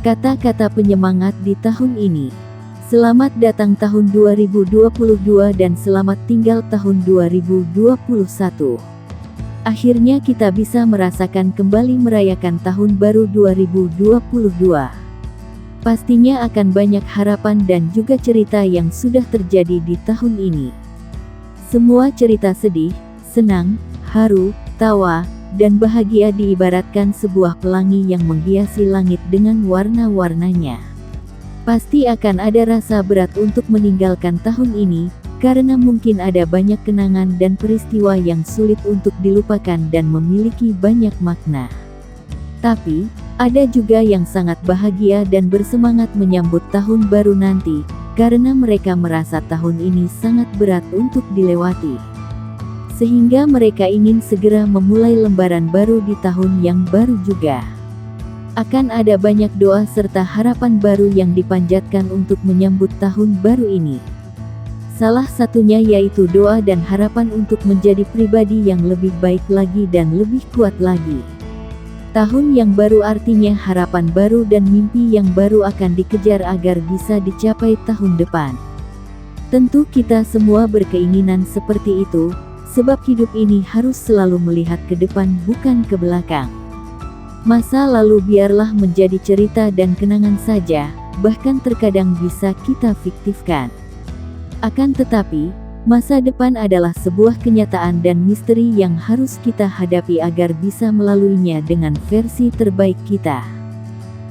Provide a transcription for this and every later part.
Kata-kata penyemangat di tahun ini. Selamat datang tahun 2022 dan selamat tinggal tahun 2021. Akhirnya kita bisa merasakan kembali merayakan tahun baru 2022. Pastinya akan banyak harapan dan juga cerita yang sudah terjadi di tahun ini. Semua cerita sedih, senang, haru, tawa, dan bahagia diibaratkan sebuah pelangi yang menghiasi langit dengan warna-warnanya. Pasti akan ada rasa berat untuk meninggalkan tahun ini, karena mungkin ada banyak kenangan dan peristiwa yang sulit untuk dilupakan dan memiliki banyak makna. Tapi, ada juga yang sangat bahagia dan bersemangat menyambut tahun baru nanti, karena mereka merasa tahun ini sangat berat untuk dilewati. Sehingga mereka ingin segera memulai lembaran baru di tahun yang baru juga. Akan ada banyak doa serta harapan baru yang dipanjatkan untuk menyambut tahun baru ini. Salah satunya yaitu doa dan harapan untuk menjadi pribadi yang lebih baik lagi dan lebih kuat lagi. Tahun yang baru artinya harapan baru dan mimpi yang baru akan dikejar agar bisa dicapai tahun depan. Tentu kita semua berkeinginan seperti itu, sebab hidup ini harus selalu melihat ke depan bukan ke belakang. Masa lalu biarlah menjadi cerita dan kenangan saja, bahkan terkadang bisa kita fiktifkan. Akan tetapi, masa depan adalah sebuah kenyataan dan misteri yang harus kita hadapi agar bisa melaluinya dengan versi terbaik kita.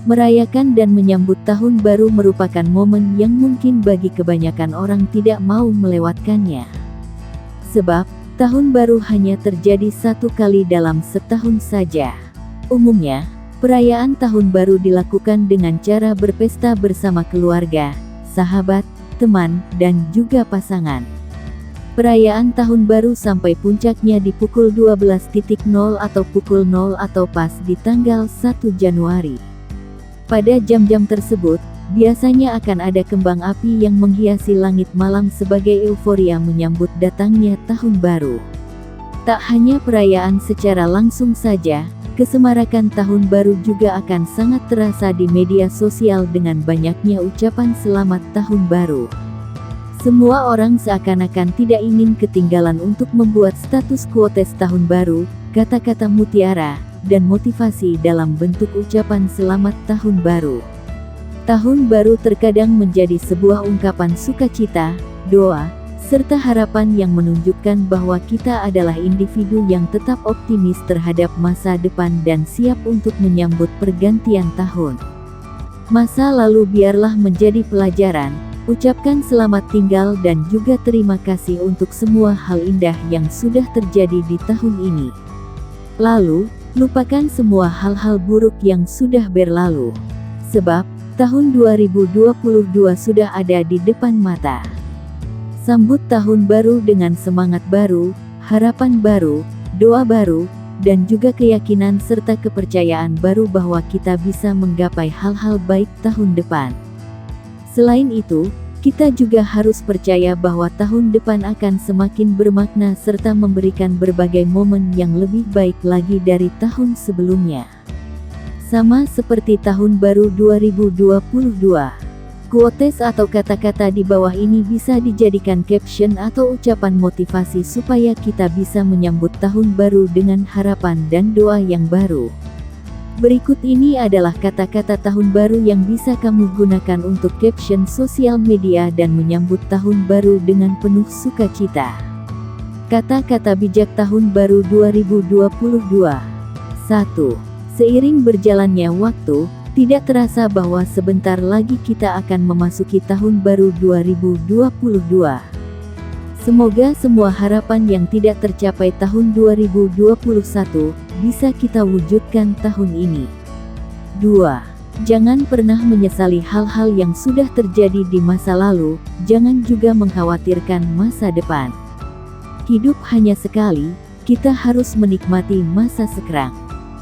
Merayakan dan menyambut tahun baru merupakan momen yang mungkin bagi kebanyakan orang tidak mau melewatkannya. Sebab, tahun baru hanya terjadi satu kali dalam setahun saja. Umumnya, perayaan tahun baru dilakukan dengan cara berpesta bersama keluarga, sahabat, teman, dan juga pasangan. Perayaan tahun baru sampai puncaknya di pukul 12.00 atau pukul 0 atau pas di tanggal 1 Januari. Pada jam-jam tersebut, biasanya akan ada kembang api yang menghiasi langit malam sebagai euforia menyambut datangnya tahun baru. Tak hanya perayaan secara langsung saja, kesemarakan tahun baru juga akan sangat terasa di media sosial dengan banyaknya ucapan selamat tahun baru. Semua orang seakan-akan tidak ingin ketinggalan untuk membuat status quotes tahun baru, kata-kata mutiara, dan motivasi dalam bentuk ucapan selamat tahun baru. Tahun baru terkadang menjadi sebuah ungkapan sukacita, doa, serta harapan yang menunjukkan bahwa kita adalah individu yang tetap optimis terhadap masa depan dan siap untuk menyambut pergantian tahun. Masa lalu biarlah menjadi pelajaran, ucapkan selamat tinggal dan juga terima kasih untuk semua hal indah yang sudah terjadi di tahun ini. Lalu, lupakan semua hal-hal buruk yang sudah berlalu. Sebab, tahun 2022 sudah ada di depan mata. Sambut tahun baru dengan semangat baru, harapan baru, doa baru, dan juga keyakinan serta kepercayaan baru bahwa kita bisa menggapai hal-hal baik tahun depan. Selain itu, kita juga harus percaya bahwa tahun depan akan semakin bermakna serta memberikan berbagai momen yang lebih baik lagi dari tahun sebelumnya. Sama seperti tahun baru 2022. Quotes atau kata-kata di bawah ini bisa dijadikan caption atau ucapan motivasi supaya kita bisa menyambut tahun baru dengan harapan dan doa yang baru. Berikut ini adalah kata-kata tahun baru yang bisa kamu gunakan untuk caption sosial media dan menyambut tahun baru dengan penuh sukacita. Kata-kata bijak tahun baru 2022. 1. Seiring berjalannya waktu, tidak terasa bahwa sebentar lagi kita akan memasuki tahun baru 2022. Semoga semua harapan yang tidak tercapai tahun 2021, bisa kita wujudkan tahun ini. 2. Jangan pernah menyesali hal-hal yang sudah terjadi di masa lalu, jangan juga mengkhawatirkan masa depan. Hidup hanya sekali, kita harus menikmati masa sekarang.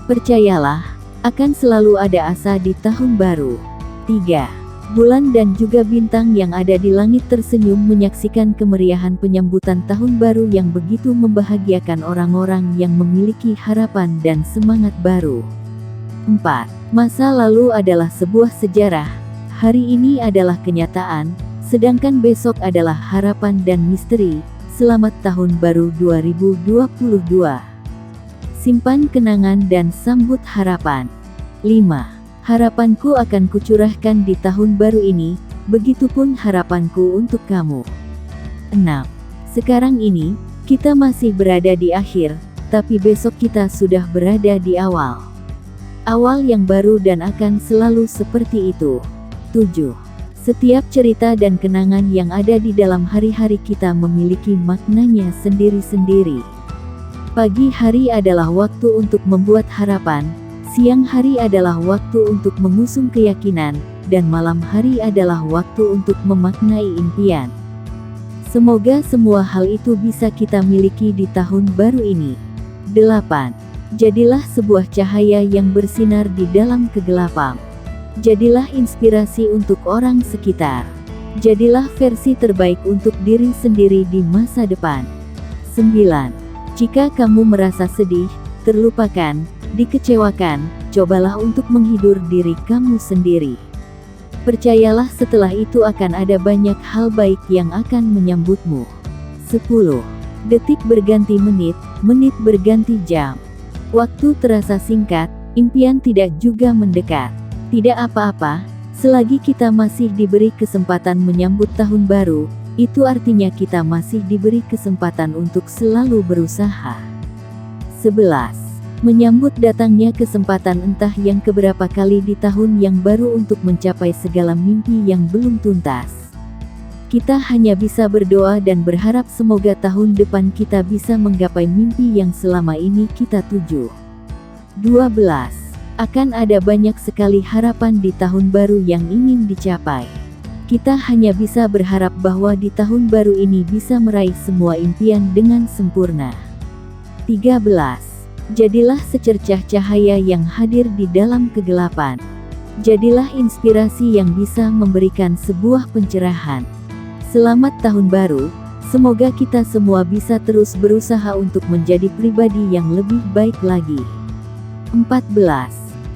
Percayalah, akan selalu ada asa di tahun baru. 3. Bulan dan juga bintang yang ada di langit tersenyum menyaksikan kemeriahan penyambutan tahun baru yang begitu membahagiakan orang-orang yang memiliki harapan dan semangat baru. 4. Masa lalu adalah sebuah sejarah, hari ini adalah kenyataan, sedangkan besok adalah harapan dan misteri. Selamat Tahun Baru 2022. Simpan kenangan dan sambut harapan. 5. Harapanku akan kucurahkan di tahun baru ini, begitupun harapanku untuk kamu. 6. Sekarang ini, kita masih berada di akhir, tapi besok kita sudah berada di awal. Awal yang baru dan akan selalu seperti itu. 7. Setiap cerita dan kenangan yang ada di dalam hari-hari kita memiliki maknanya sendiri-sendiri. Pagi hari adalah waktu untuk membuat harapan, siang hari adalah waktu untuk mengusung keyakinan, dan malam hari adalah waktu untuk memaknai impian. Semoga semua hal itu bisa kita miliki di tahun baru ini. 8. Jadilah sebuah cahaya yang bersinar di dalam kegelapan. Jadilah inspirasi untuk orang sekitar. Jadilah versi terbaik untuk diri sendiri di masa depan. 9. Jika kamu merasa sedih, terlupakan, dikecewakan, cobalah untuk menghibur diri kamu sendiri. Percayalah setelah itu akan ada banyak hal baik yang akan menyambutmu. 10. Detik berganti menit, menit berganti jam. Waktu terasa singkat, impian tidak juga mendekat. Tidak apa-apa, selagi kita masih diberi kesempatan menyambut tahun baru, itu artinya kita masih diberi kesempatan untuk selalu berusaha. 11. Menyambut datangnya kesempatan entah yang keberapa kali di tahun yang baru untuk mencapai segala mimpi yang belum tuntas. Kita hanya bisa berdoa dan berharap semoga tahun depan kita bisa menggapai mimpi yang selama ini kita tuju. 12. Akan ada banyak sekali harapan di tahun baru yang ingin dicapai. Kita hanya bisa berharap bahwa di tahun baru ini bisa meraih semua impian dengan sempurna. 13. Jadilah secercah cahaya yang hadir di dalam kegelapan. Jadilah inspirasi yang bisa memberikan sebuah pencerahan. Selamat Tahun Baru, semoga kita semua bisa terus berusaha untuk menjadi pribadi yang lebih baik lagi. 14.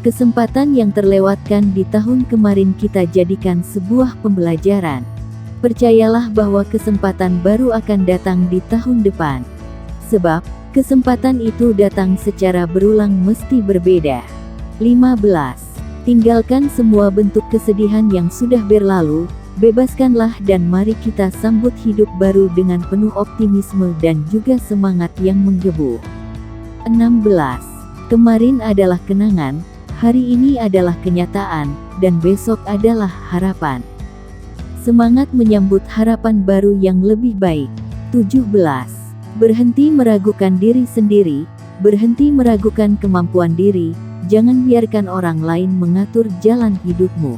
Kesempatan yang terlewatkan di tahun kemarin kita jadikan sebuah pembelajaran. Percayalah bahwa kesempatan baru akan datang di tahun depan. Sebab, kesempatan itu datang secara berulang mesti berbeda. 15. Tinggalkan semua bentuk kesedihan yang sudah berlalu, bebaskanlah dan mari kita sambut hidup baru dengan penuh optimisme dan juga semangat yang menggebu. 16. Kemarin adalah kenangan, hari ini adalah kenyataan, dan besok adalah harapan. Semangat menyambut harapan baru yang lebih baik. 17. Berhenti meragukan diri sendiri, berhenti meragukan kemampuan diri, jangan biarkan orang lain mengatur jalan hidupmu.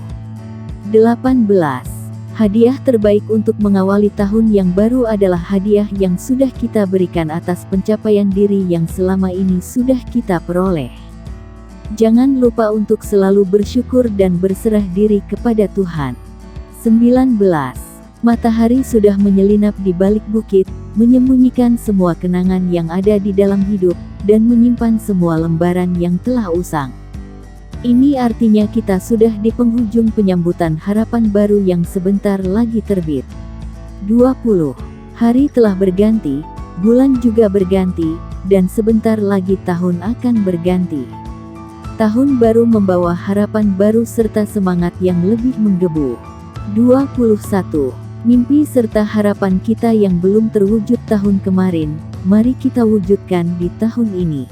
18. Hadiah terbaik untuk mengawali tahun yang baru adalah hadiah yang sudah kita berikan atas pencapaian diri yang selama ini sudah kita peroleh. Jangan lupa untuk selalu bersyukur dan berserah diri kepada Tuhan. 19. Matahari sudah menyelinap di balik bukit, menyembunyikan semua kenangan yang ada di dalam hidup, dan menyimpan semua lembaran yang telah usang. Ini artinya kita sudah di penghujung penyambutan harapan baru yang sebentar lagi terbit. 20. Hari telah berganti, bulan juga berganti, dan sebentar lagi tahun akan berganti. Tahun baru membawa harapan baru serta semangat yang lebih menggebu. 21. Mimpi serta harapan kita yang belum terwujud tahun kemarin, mari kita wujudkan di tahun ini.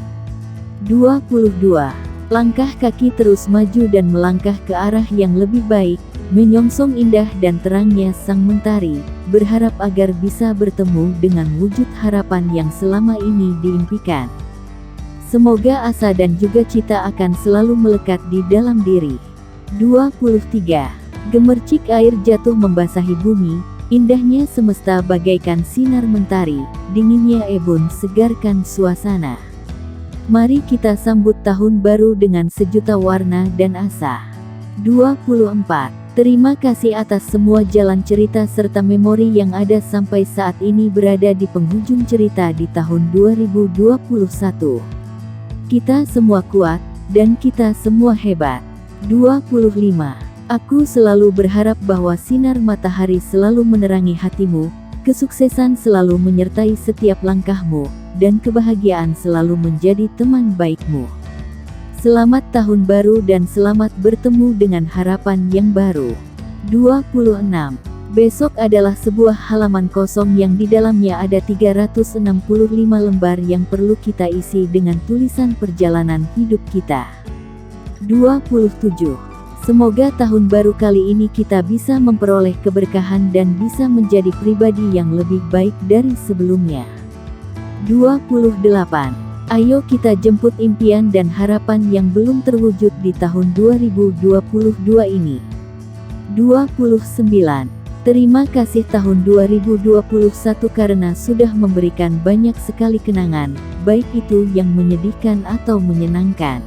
22. Langkah kaki terus maju dan melangkah ke arah yang lebih baik, menyongsong indah dan terangnya sang mentari, berharap agar bisa bertemu dengan wujud harapan yang selama ini diimpikan. Semoga asa dan juga cita akan selalu melekat di dalam diri. 23. Gemercik air jatuh membasahi bumi, indahnya semesta bagaikan sinar mentari, dinginnya embun segarkan suasana. Mari kita sambut tahun baru dengan sejuta warna dan asa. 24. Terima kasih atas semua jalan cerita serta memori yang ada sampai saat ini berada di penghujung cerita di tahun 2021. Kita semua kuat, dan kita semua hebat. 25. Aku selalu berharap bahwa sinar matahari selalu menerangi hatimu, kesuksesan selalu menyertai setiap langkahmu, dan kebahagiaan selalu menjadi teman baikmu. Selamat tahun baru dan selamat bertemu dengan harapan yang baru. 26. Besok adalah sebuah halaman kosong yang di dalamnya ada 365 lembar yang perlu kita isi dengan tulisan perjalanan hidup kita. 27. Semoga tahun baru kali ini kita bisa memperoleh keberkahan dan bisa menjadi pribadi yang lebih baik dari sebelumnya. 28. Ayo kita jemput impian dan harapan yang belum terwujud di tahun 2022 ini. 29. Terima kasih tahun 2021 karena sudah memberikan banyak sekali kenangan, baik itu yang menyedihkan atau menyenangkan.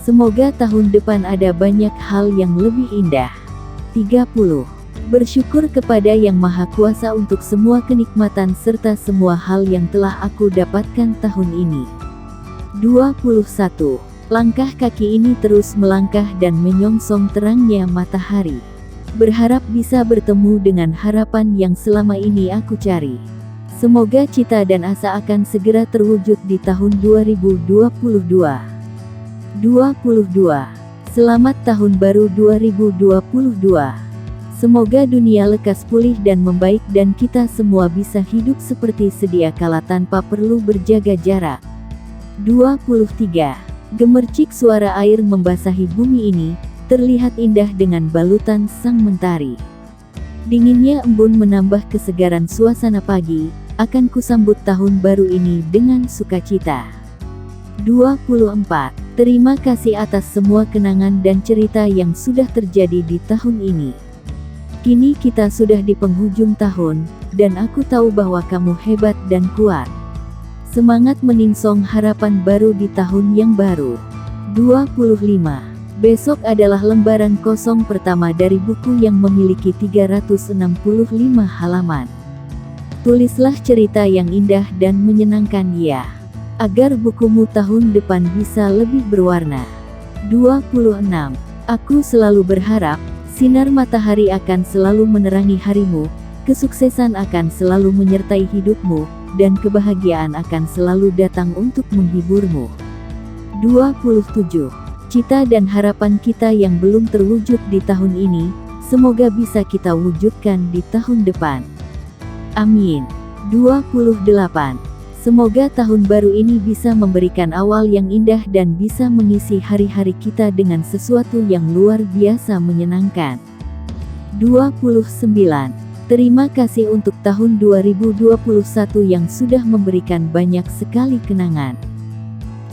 Semoga tahun depan ada banyak hal yang lebih indah. 30. Bersyukur kepada Yang Maha Kuasa untuk semua kenikmatan serta semua hal yang telah aku dapatkan tahun ini. 21. Langkah kaki ini terus melangkah dan menyongsong terangnya matahari. Berharap bisa bertemu dengan harapan yang selama ini aku cari. Semoga cita dan asa akan segera terwujud di tahun 2022. 22. Selamat Tahun Baru 2022. Semoga dunia lekas pulih dan membaik dan kita semua bisa hidup seperti sedia kala tanpa perlu berjaga jarak. 23. Gemercik suara air membasahi bumi ini, terlihat indah dengan balutan sang mentari. Dinginnya embun menambah kesegaran suasana pagi, akan kusambut tahun baru ini dengan sukacita. 24. Terima kasih atas semua kenangan dan cerita yang sudah terjadi di tahun ini. Kini kita sudah di penghujung tahun, dan aku tahu bahwa kamu hebat dan kuat. Semangat meningsong harapan baru di tahun yang baru. 25. Besok adalah lembaran kosong pertama dari buku yang memiliki 365 halaman. Tulislah cerita yang indah dan menyenangkan ya, agar bukumu tahun depan bisa lebih berwarna. 26. Aku selalu berharap, sinar matahari akan selalu menerangi harimu, kesuksesan akan selalu menyertai hidupmu, dan kebahagiaan akan selalu datang untuk menghiburmu. 27. Cita dan harapan kita yang belum terwujud di tahun ini, semoga bisa kita wujudkan di tahun depan. Amin. 28. Semoga tahun baru ini bisa memberikan awal yang indah dan bisa mengisi hari-hari kita dengan sesuatu yang luar biasa menyenangkan. 29. Terima kasih untuk tahun 2021 yang sudah memberikan banyak sekali kenangan.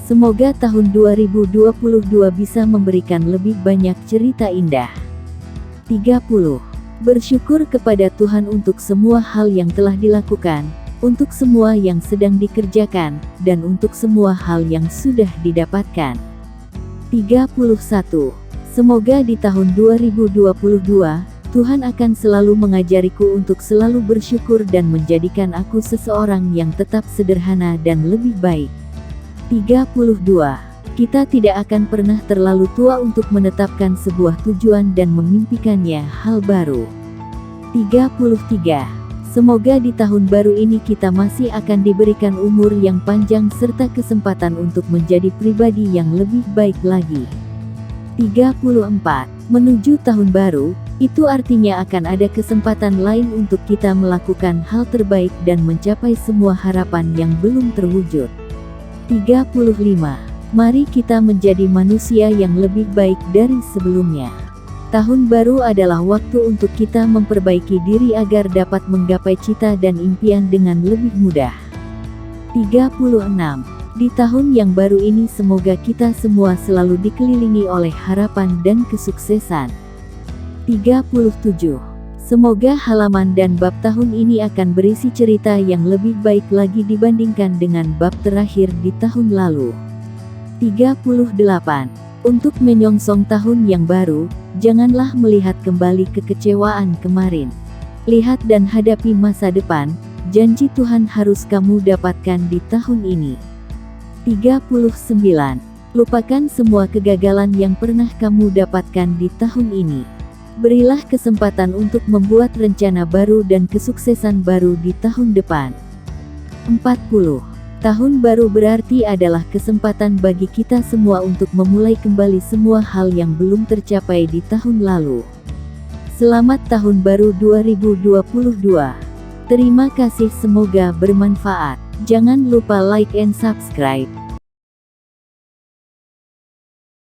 Semoga tahun 2022 bisa memberikan lebih banyak cerita indah. 30. Bersyukur kepada Tuhan untuk semua hal yang telah dilakukan, untuk semua yang sedang dikerjakan, dan untuk semua hal yang sudah didapatkan. 31. Semoga di tahun 2022, Tuhan akan selalu mengajariku untuk selalu bersyukur dan menjadikan aku seseorang yang tetap sederhana dan lebih baik. 32. Kita tidak akan pernah terlalu tua untuk menetapkan sebuah tujuan dan memimpikannya hal baru. 33. Semoga di tahun baru ini kita masih akan diberikan umur yang panjang serta kesempatan untuk menjadi pribadi yang lebih baik lagi. 34. Menuju tahun baru, itu artinya akan ada kesempatan lain untuk kita melakukan hal terbaik dan mencapai semua harapan yang belum terwujud. 35. Mari kita menjadi manusia yang lebih baik dari sebelumnya. Tahun baru adalah waktu untuk kita memperbaiki diri agar dapat menggapai cita dan impian dengan lebih mudah. 36. Di tahun yang baru ini semoga kita semua selalu dikelilingi oleh harapan dan kesuksesan. 37. Semoga halaman dan bab tahun ini akan berisi cerita yang lebih baik lagi dibandingkan dengan bab terakhir di tahun lalu. 38. Untuk menyongsong tahun yang baru, janganlah melihat kembali kekecewaan kemarin. Lihat dan hadapi masa depan, janji Tuhan harus kamu dapatkan di tahun ini. 39. Lupakan semua kegagalan yang pernah kamu dapatkan di tahun ini. Berilah kesempatan untuk membuat rencana baru dan kesuksesan baru di tahun depan. 40. Tahun baru berarti adalah kesempatan bagi kita semua untuk memulai kembali semua hal yang belum tercapai di tahun lalu. Selamat Tahun Baru 2022. Terima kasih, semoga bermanfaat. Jangan lupa like and subscribe.